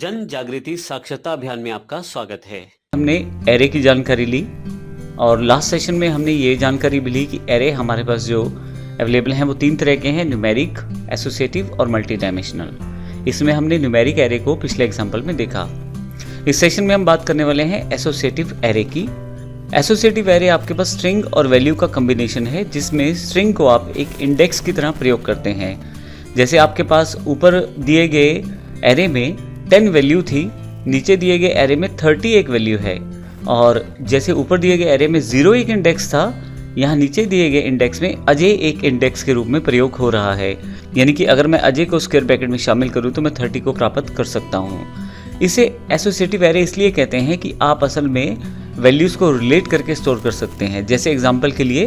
जन जागृति साक्षरता अभियान में आपका स्वागत है। हमने एरे की जानकारी ली और लास्ट सेशन में हमने ये जानकारी भी ली कि एरे हमारे पास जो अवेलेबल हैं वो 3 तरह के हैं, न्यूमेरिक, एसोसिएटिव और मल्टी डायमेंशनल। इसमें हमने न्यूमेरिक एरे को पिछले एग्जाम्पल में देखा। इस सेशन में हम बात करने वाले हैं एसोसिएटिव एरे की। एसोसिएटिव एरे आपके पास स्ट्रिंग और वैल्यू का कम्बिनेशन है, जिसमें स्ट्रिंग को आप एक इंडेक्स की तरह प्रयोग करते हैं। जैसे आपके पास ऊपर दिए गए एरे में 10 वैल्यू थी, नीचे दिए गए एरे में 31 वैल्यू है, और जैसे ऊपर दिए गए एरे में 0 एक इंडेक्स था, यहाँ नीचे दिए गए इंडेक्स में अजय एक इंडेक्स के रूप में प्रयोग हो रहा है। यानी कि अगर मैं अजय को स्क्वायर ब्रैकेट में शामिल करूँ तो मैं 30 को प्राप्त कर सकता हूँ। इसे एसोसिएटिव एरे इसलिए कहते हैं कि आप असल में वैल्यूज़ को रिलेट करके स्टोर कर सकते हैं। जैसे एग्जाम्पल के लिए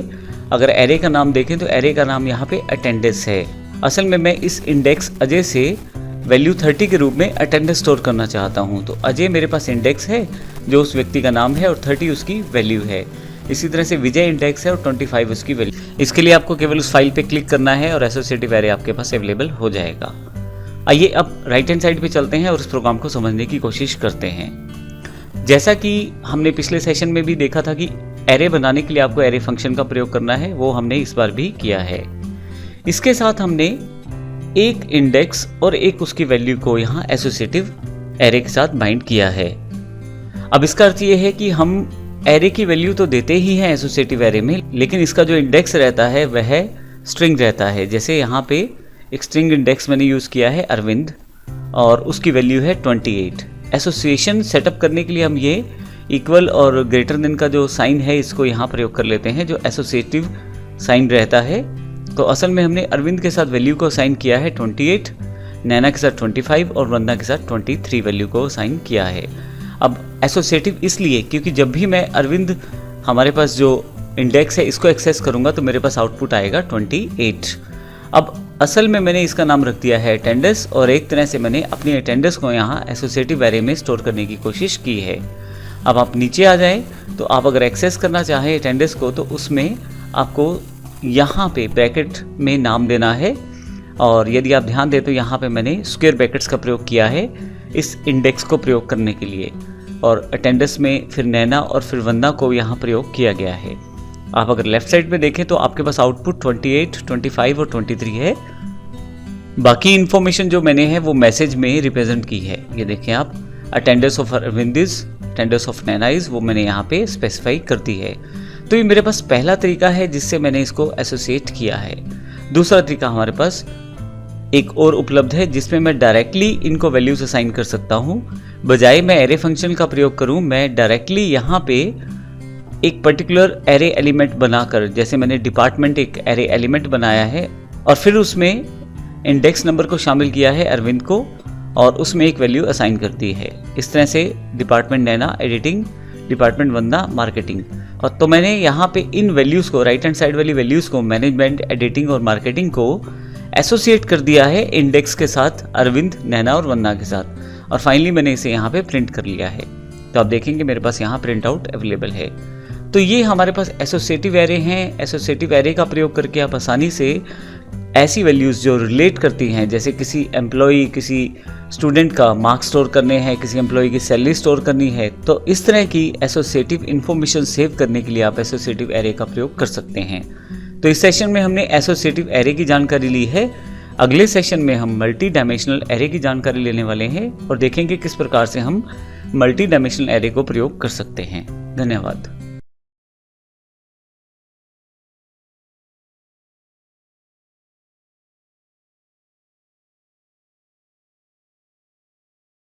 अगर एरे का नाम देखें तो एरे का नाम यहाँ पे अटेंडेंस है। असल में मैं इस इंडेक्स अजय से वैल्यू 30 के रूप में अटेंडेंस स्टोर करना चाहता हूँ। तो अजय मेरे पास इंडेक्स है जो उस व्यक्ति का नाम है और 30 उसकी वैल्यू है। इसी तरह से विजय इंडेक्स है और 25 उसकी वैल्यू। इसके लिए आपको केवल उस फाइल पे क्लिक करना है और एसोसिएटिव एरे आपके पास अवेलेबल हो जाएगा। आइए अब राइट हैंड साइड पे चलते हैं और इस प्रोग्राम को समझने की कोशिश करते हैं। जैसा कि हमने पिछले सेशन में भी देखा था कि एरे बनाने के लिए आपको एरे फंक्शन का प्रयोग करना है, वो हमने इस बार भी किया है। इसके साथ हमने एक इंडेक्स और एक उसकी वैल्यू को यहाँ एसोसिएटिव एरे के साथ बाइंड किया है। अब इसका अर्थ ये है कि हम एरे की वैल्यू तो देते ही हैं एसोसिएटिव एरे में, लेकिन इसका जो इंडेक्स रहता है वह स्ट्रिंग रहता है। जैसे यहाँ पे एक स्ट्रिंग इंडेक्स मैंने यूज़ किया है अरविंद और उसकी वैल्यू है 28। एसोसिएशन सेटअप करने के लिए हम ये इक्वल और ग्रेटर देन का जो साइन है इसको यहाँ प्रयोग कर लेते हैं, जो एसोसिएटिव साइन रहता है। तो असल में हमने अरविंद के साथ वैल्यू को असाइन किया है 28, नैना के साथ 25 और वंदना के साथ 23 वैल्यू को असाइन किया है। अब एसोसिएटिव इसलिए क्योंकि जब भी मैं अरविंद हमारे पास जो इंडेक्स है इसको एक्सेस करूंगा तो मेरे पास आउटपुट आएगा 28। अब असल में मैंने इसका नाम रख दिया है अटेंडेंस और एक तरह से मैंने अपनी अटेंडेंस को यहाँ एसोसिएटिव एरे में स्टोर करने की कोशिश की है। अब आप नीचे आ जाएं तो आप अगर एक्सेस करना चाहें अटेंडेंस को तो उसमें आपको यहाँ पे ब्रैकेट में नाम देना है, और यदि आप ध्यान दें तो यहाँ पे मैंने स्क्वायर ब्रैकेट्स का प्रयोग किया है इस इंडेक्स को प्रयोग करने के लिए, और अटेंडेंस में फिर नैना और फिर वंदना को यहाँ प्रयोग किया गया है। आप अगर लेफ्ट साइड पे देखें तो आपके पास आउटपुट 28, 25 और 23 है। बाकी इन्फॉर्मेशन जो मैंने है वो मैसेज में रिप्रेजेंट की है। ये देखें आप, attendance of Arvind is, attendance of Naina is, वो मैंने यहाँ पे स्पेसिफाई कर दी है। तो ये मेरे पास पहला तरीका है जिससे मैंने इसको एसोसिएट किया है। दूसरा तरीका हमारे पास एक और उपलब्ध है जिसमें मैं डायरेक्टली इनको वैल्यूज असाइन कर सकता हूँ। बजाय मैं एरे फंक्शन का प्रयोग करूँ, मैं डायरेक्टली यहाँ पे एक पर्टिकुलर एरे एलिमेंट बनाकर, जैसे मैंने डिपार्टमेंट एक एरे एलिमेंट बनाया है और फिर उसमें इंडेक्स नंबर को शामिल किया है अरविंद को और उसमें एक वैल्यू असाइन कर दी है। इस तरह से डिपार्टमेंट नैना एडिटिंग, डिपार्टमेंट वंदना मार्केटिंग। और तो मैंने यहाँ पे इन वैल्यूज़ को, राइट हैंड साइड वाली वैल्यूज़ को, मैनेजमेंट, एडिटिंग और मार्केटिंग को एसोसिएट कर दिया है इंडेक्स के साथ, अरविंद, नैना और वंदना के साथ, और फाइनली मैंने इसे यहाँ पे प्रिंट कर लिया है। तो आप देखेंगे मेरे पास यहाँ प्रिंट आउट अवेलेबल है। तो ये हमारे पास एसोसिएटिव एरे हैं। एसोसिएटिव एरे का प्रयोग करके आप आसानी से ऐसी वैल्यूज़ जो रिलेट करती हैं, जैसे किसी एम्प्लॉई, किसी स्टूडेंट का मार्क्स स्टोर करने हैं, किसी एम्प्लॉई की सैलरी स्टोर करनी है, तो इस तरह की एसोसिएटिव इन्फॉर्मेशन सेव करने के लिए आप एसोसिएटिव एरे का प्रयोग कर सकते हैं। तो इस सेशन में हमने एसोसिएटिव एरे की जानकारी ली है। अगले सेशन में हम मल्टी डायमेंशनल एरे की जानकारी लेने वाले हैं और देखेंगे किस प्रकार से हम मल्टी डायमेंशनल एरे को प्रयोग कर सकते हैं। धन्यवाद।